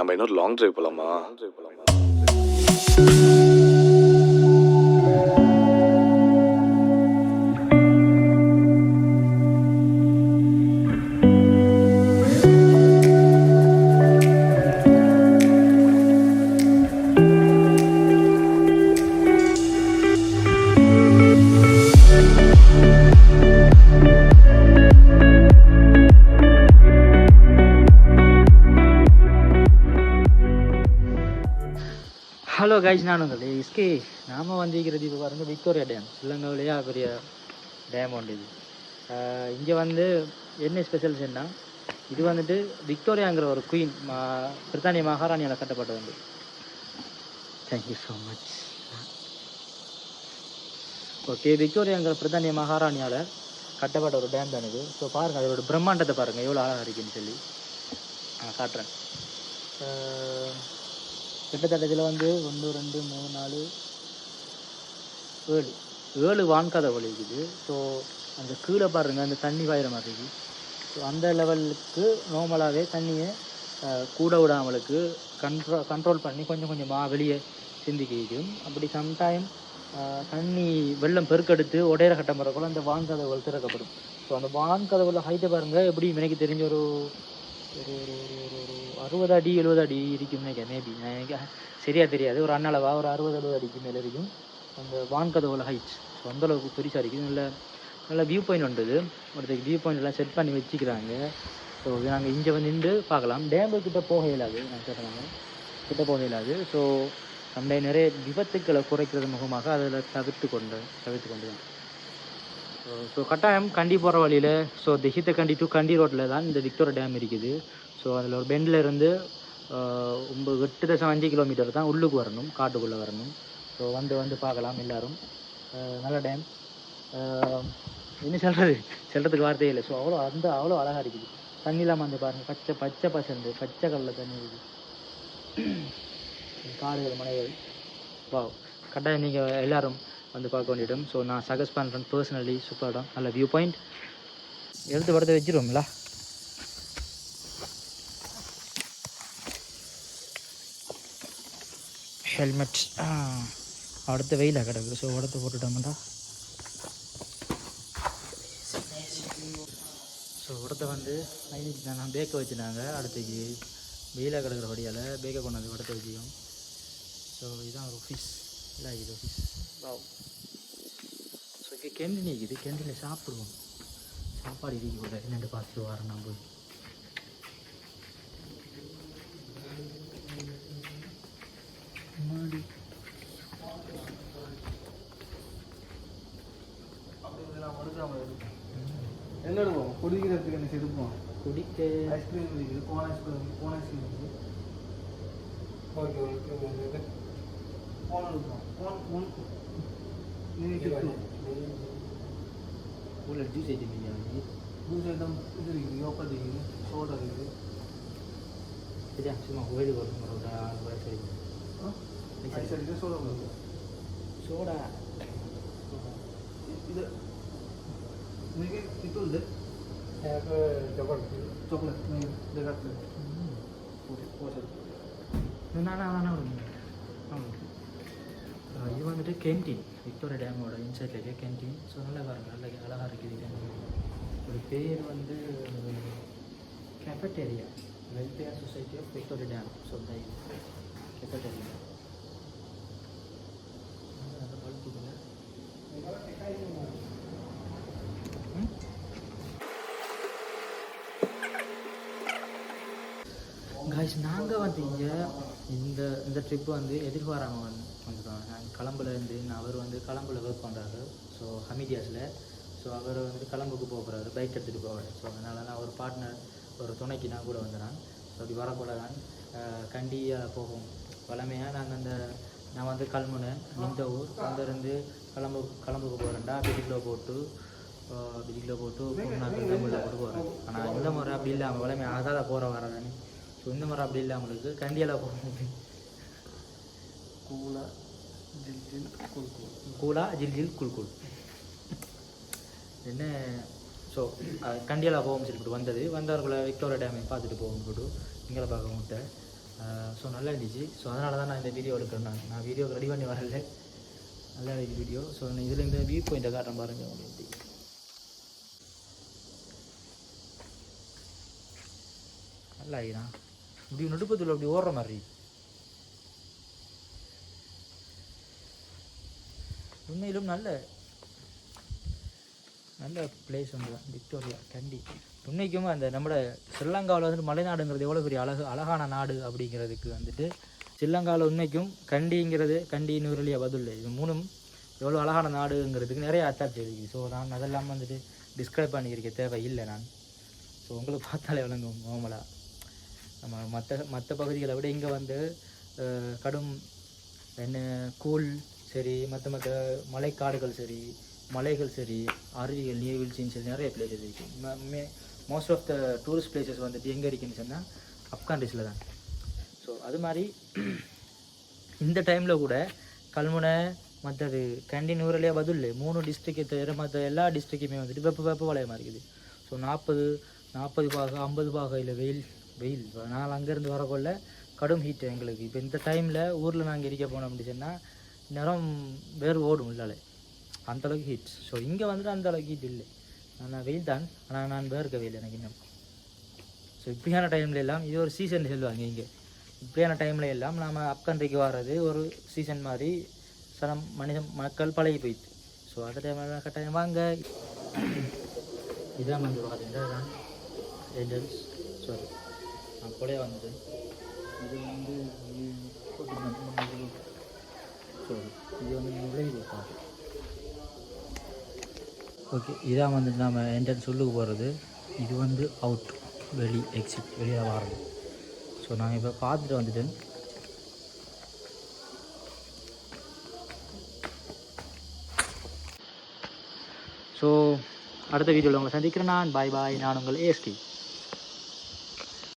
நம்ம இன்னொரு long drive போகலாமா? ஹலோ கைஸ், நான் உங்கள் எஸ்கே. நாம் வந்திருக்கிறது இப்போ பாருங்கள், விக்டோரியா டேம். ஸ்ரீலங்காவிலேயே பெரிய டேம் ஒன்று இது. இங்கே வந்து என்ன ஸ்பெஷல்ஸ்ன்னா, இது வந்துட்டு விக்டோரியாங்கிற ஒரு குயின், பிரித்தானிய மகாராணியால் கட்டப்பட்டது வந்து. Thank you so much. ஓகே, விக்டோரியாங்கிற பிரித்தானிய மகாராணியால் கட்டப்பட்ட ஒரு டேம் தான் இது. ஸோ பாருங்கள், அதோட பிரம்மாண்டத்தை பாருங்கள் எவ்வளோ அழகாக இருக்குன்னு சொல்லி நான் காட்டுறேன். கிட்டத்தட்ட இதில் வந்து 1 2 3 4 7 வான்கதவுகள் இருக்குது. ஸோ அந்த கீழே பாருங்கள், அந்த தண்ணி பாயிற மாதிரி இருக்குது. ஸோ அந்த லெவலுக்கு நார்மலாகவே தண்ணியை கூட விடாமலுக்கு கண்ட்ரோல் பண்ணி கொஞ்சம் கொஞ்சமாக வெளியே சிந்திக்கும். அப்படி சம்டைம் தண்ணி வெள்ளம் பெருக்கெடுத்து உடையிற கட்டம் பிறகுள்ள அந்த வான்கதவுகள் திறக்கப்படும். ஸோ அந்த வான்கதவுல ஹைட்டை பாருங்கள், எப்படி எனக்கு தெரிஞ்ச ஒரு ஒரு ஒரு ஒரு 60 அடி 70 அடி இருக்கும் நினைக்கிறேன். மேபி எனக்கு சரியாக தெரியாது. ஒரு அண்ணளவா ஒரு 60-70 அடிக்கு மேலே இருக்கும் அந்த வான்கதவுல ஹைட். ஸோ அந்தளவுக்கு பெருசாக இருக்குது. நல்ல வியூ பாயிண்ட் வந்தது. ஒருத்தருக்கு வியூ பாயிண்ட் எல்லாம் செட் பண்ணி வச்சுக்கிறாங்க. ஸோ இது நாங்கள் இங்கே வந்து நின்று பார்க்கலாம். டேமுக்கிட்ட போக இயலாது, நான் சொல்கிறாங்க கிட்ட போக இயலாது. ஸோ நம்ம நிறைய விபத்துக்களை குறைக்கிறது முகமாக அதில் தவிர்த்து கொண்டு தான். ஸோ கட்டாயம் கண்டி போகிற வழியில், ஸோ திகித்த கண்டி டு கண்டி ரோட்டில் தான் இந்த விக்டோரியா டேம் இருக்குது. ஸோ அதில் ஒரு பெண்டில் இருந்து 8.5 கிலோமீட்டர் தான் உள்ளுக்கு வரணும், காட்டுக்குள்ளே வரணும். ஸோ வந்து பார்க்கலாம் எல்லோரும். நல்ல டேம். என்ன சொல்கிறதுக்கு வார்த்தையே இல்லை. ஸோ அவ்வளோ அழகாக இருக்குது. தண்ணி இல்லாமல் வந்து பாருங்கள், பச்சை பச்சை கல்லில் தண்ணி இருக்குது. காடுகள், மலைகள். வா, கட்டாயம் நீங்கள் எல்லோரும் வந்து பார்க்க வேண்டிய இடம். ஸோ நான் சஜஸ்ட் பண்ணுறேன் பர்சனலி. சூப்பர் இடம், நல்ல வியூ பாயிண்ட். எடுத்து படத்தை வச்சுருவோம்ல. ஹெல்மெட் அடுத்த வெயிலாக கிடக்கு. ஸோ உடத்தை போட்டுட்டோம்டா. ஸோ உடத்தை வந்து நான் பேக்கை வச்சுனாங்க. அடுத்தக்கு வெயிலாக கிடக்கிற வழியால் பேக்கை கொண்டாந்து உடத்தை வச்சுக்கோம். ஸோ இதுதான் ஒரு ஆஃபீஸ். இல்லை, இது ஆஃபீஸ். ஸோ இங்கே கேண்டீன் இருக்குது. கேண்டீனில் சாப்பிடுவோம். சாப்பாடு இருக்கு கூட என்னென்று பார்த்துட்டு வரேன் நான் போய். என்ன எடுப்போம்? குடிக்கிறதுக்கு என்ன எடுப்போம்? குடிக்க ஐஸ்கிரீம் இருக்குது. கோன் ஐஸ்கிரீம் இருக்குது. ஓகே கோன் எடுப்போம். கோன் உள்ள ஜூஸ் ஐட்டம் ஜூஸ் ஐட்டம் இது இருக்குது. யோகட் இருக்குது. சோடா இருக்குது. சரியா, சும்மா கோயிலுக்கு வரும் சரி. ஐஸ் அடிக்க சோடா கொடுங்க. சோடா இது இன்னைக்கு இது வந்து சாக்லேட் இது வந்துட்டு கேன்டீன், விக்டோரியா டேமோட இன்சைட்ல இருக்க கேன்டீன். ஸோ நல்லா பாருங்கள், நல்ல அழகாக இருக்குது. ஒரு பேர் வந்து cafeteria, welfare society of Victoria Dam. So இந்த கேஃபட்டேரியா காய்ஸ், நாங்கள் வந்து இங்கே இந்த ட்ரிப் வந்து எதிர்பாராமல் வந்துட்டோம். நான் கலம்புலேருந்து அவர் வந்து கலம்பில் ஒர்க் பண்ணுறாரு. ஸோ ஹமீதியாஸில். ஸோ அவர் வந்து கலம்புக்கு போகிறாரு, பைக் எடுத்துகிட்டு போவார். ஸோ அதனால நான் ஒரு பார்ட்னர், ஒரு துணைக்கு நான் கூட வந்துடுறேன். ஸோ அப்படி வரக்கூட தான் கண்டியாக போகும். வளமையாக நான் வந்து கல்முனை இந்த ஊர் அங்கேருந்து கலம்புக்கு போகிறேன்டா. பிடிக்கிலோ போட்டு பொண்ணாக்கு தமிழில் போட்டு போகிறேன். ஆனால் இந்த முறை அப்படி இல்லாமல் வளமையாக அழகாக போகிற வரேன். ஸோ இந்த முறை அப்படி இல்லாமலுக்கு கண்டியால் போகிறது. கூலா ஜில் குல்குல் என்ன. ஸோ கண்டியால் போகும் சொல்லிட்டு வந்தவர்களை விக்டோரியா டேமை பார்த்துட்டு போகும் போட்டு எங்களை பார்க்க முட்டை. ஸோ நல்லா இருந்துச்சு. ஸோ அதனால தான் நான் இந்த வீடியோ எடுக்கிறேன். நான் வீடியோ ரெடி பண்ணி வரல, நல்லா இருந்துச்சு வீடியோ. ஸோ இதில் இந்த வியூ பாயிண்ட்டை காட்டுறேன் பாருங்கள் உங்களுக்கு. நல்லா ஆகினா இப்படி நடுப்பத்தில் அப்படி ஓடுற மாதிரி உண்மையிலும் நல்ல நல்ல பிளேஸ் வந்து விக்டோரியா கண்டி. உண்மைக்கும் அந்த நம்மளோட ஸ்ரீலங்காவில் வந்துட்டு மலைநாடுங்கிறது எவ்வளோ பெரிய அழகான நாடு அப்படிங்கிறதுக்கு வந்துட்டு ஸ்ரீலங்காவில் உண்மைக்கும் கண்டிங்கிறது கண்டி நூறுலியா பதில் இது மூணும் எவ்வளோ அழகான நாடுங்கிறதுக்கு நிறைய அத்தாட்சி இருக்குது. ஸோ நான் அதெல்லாம் வந்துட்டு டிஸ்கிரைப் பண்ணியிருக்க தேவை இல்லை நான். ஸோ உங்களுக்கு பார்த்தாலே விளங்கும் நார்மலாக நம்ம மற்ற பகுதிகளை விட இங்கே வந்து கடும் என்ன கூழ் சரி, மற்ற மலைக்காடுகள் சரி, மலைகள் சரி, அருவிகள், நீர்வீழ்ச்சின்னு சரி நிறைய பிளேசஸ் இருக்குது. Most of the tourist places வந்துட்டு எங்கே இருக்குன்னு சொன்னால் அப்காண்டிஸில் தான். ஸோ அது மாதிரி இந்த டைமில் கூட கல்முனை மற்றது கண்டி நூறுலையா பதில் 3 டிஸ்ட்ரிக்டை தவிர மற்ற எல்லா டிஸ்ட்ரிக்ட்டுமே வந்துட்டு வெப்ப வளையமாக இருக்குது. ஸோ 40 பாகம் 50 பாகம் இல்லை வெயில். நான் அங்கேருந்து வரக்குள்ள கடும் ஹீட் எங்களுக்கு. இப்போ இந்த டைமில் ஊரில் நாங்கள் இருக்க போனோம் அப்படின்னு சொன்னால் நேரம் வேறு ஓடும் இல்லாலே அந்தளவுக்கு ஹீட். ஸோ இங்கே வந்துட்டு அந்தளவுக்கு ஹீட் இல்லை. நான் வெயில் தான், ஆனால் நான் வேர்க்க வெயில் எனக்கு இன்னும். ஸோ இப்படியான டைமில் எல்லாம் இது ஒரு சீசன் சொல்லுவாங்க இங்கே. இப்படியான டைமில் எல்லாம் நாம் அப்கண்ட்ரிக்கு வர்றது ஒரு சீசன் மாதிரி சில மக்கள் பழகி போயிடுது. ஸோ அந்த டைமில் கட்டாயம் வாங்க. இதான் வந்து பார்த்தீங்கன்னா என்ட்ரன்ஸ். சாரி நான் கூட வந்துட்டேன். இது வந்து இது வந்து நுழைவு பாட்டு. ஓகே, இதான் வந்து நம்ம என்ட்ரன்ஸ் உள்ளுக்கு போகிறது. இது வந்து அவுட், வெளி எக்ஸிட், வெளியில் வர்றது. ஸோ நான் இப்போ பார்த்துட்டு வந்துட்டேன். ஸோ அடுத்த வீடியோவில் உங்களை சந்திக்கிறேன் நான். பாய் பாய். நான் உங்கள் ஏஎஸ்கே.